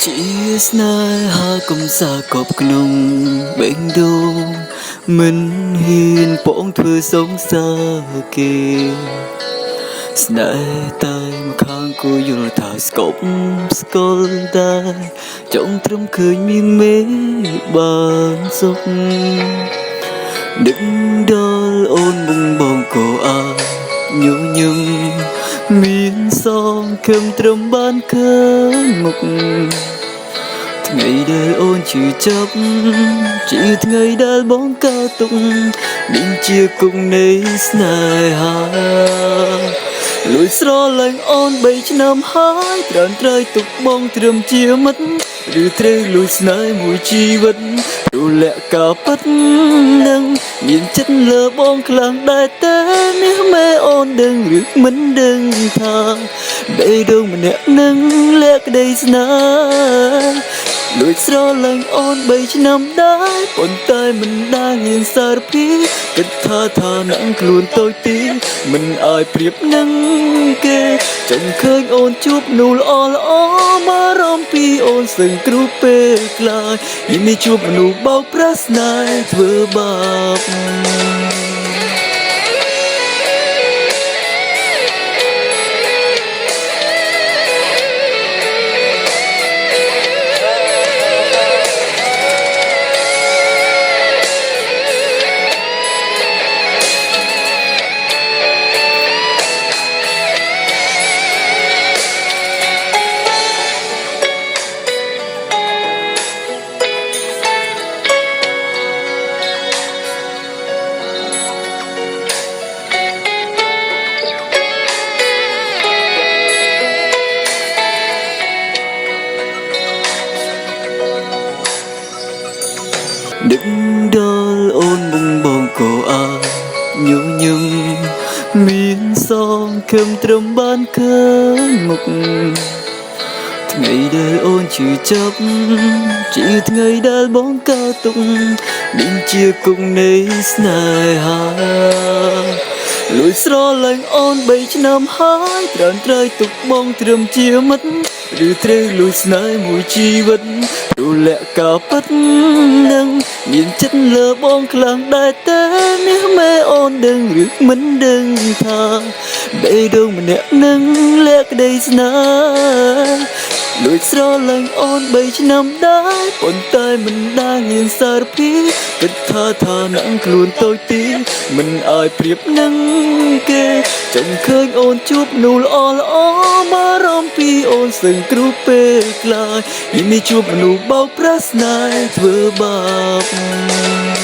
ជាស្នេហាកុំសាកប់ក្នុងបេងដូងមិនហ៊ានពងធ្វើសងសារគេស្នេហ៍តែម្ខាងគួរយល់ថាស្កប់ស្កល់ដែរចង់ត្រឹមឃើញមានមេបានសុខដឹកដល់អូនបងបងក៏អាចញញឹមមានសងខឹមត្រឹមបានឃើញមុខថ្ងៃដែលអូនជឿចាប់ជាថ្ងៃដែលបងកើតទុកនេះជាគុកនៃស្នេហាលួចស្រឡាញ់អូន3ឆ្នាំហើយត្រាំត្រៃទុកបងត្រឹមជាមិត្តឬត្រូវលួចស្នេហ៍មួយជីវិតរលាក់ការពិតនឹងមានចិត្តលើបងខ្លាំងដែរតែនេះមែអូនដឹងឬមិនដឹងថាបេះដូងម្នាក់នឹងលាក់ក្តីស្នេហ៍លួចស្រឡាញ់អូន3ឆ្នាំដែរប៉ុន្តែមិនដែលហ៊ានសារភាពគិតថានឹងខ្លួនតូចទីមិនអាចប្រៀបនឹងគេចង់ឃើញអូនជួបនូលល្អមករំពីអូនសឹងគ្រូពេលខ្លាចยิ่งไม่ជួបមនុស្សបោកប្រាស់ស្នេហ៍ធ្វើបាបដឹកដល់អូនបងក៏អាចញញឹមមានសងខឹមត្រឹមបានឃើញមុខថ្ងៃដែលអូនជឿចាប់ជាថ្ងៃដែលបងកើតទុកនេះជាគុកនៃស្នេហាលួចស្រឡាញ់អូន3ឆ្នាំហើយត្រាំត្រៃទុកបងត្រឹមជាមិត្តឬត្រូវលួចស្នេហ៍មួយជីវិតរលាក់ការពិតនឹងមានចិត្តលើបងខ្លាំងដែរតែនេះមែអូនដឹងឬមិនដឹងថាបេះដូងម្នាក់នឹងលាក់ក្តីស្នេហ៍លួចស្រឡាញ់អូន3ឆ្នាំដែរប៉ុន្តែមិនដែលហ៊ានសារភាពគិតថានឹងខ្លួនតូចទីមិនអាចប្រៀបនឹងគេចង់ឃើញអូនជួបនូលល្អមករំពីអូនសឹងគ្រូពេលខ្លាចยิ่งไม่ជួបមនុស្សបោកប្រាស់ស្នេហ៍ធ្វើបាប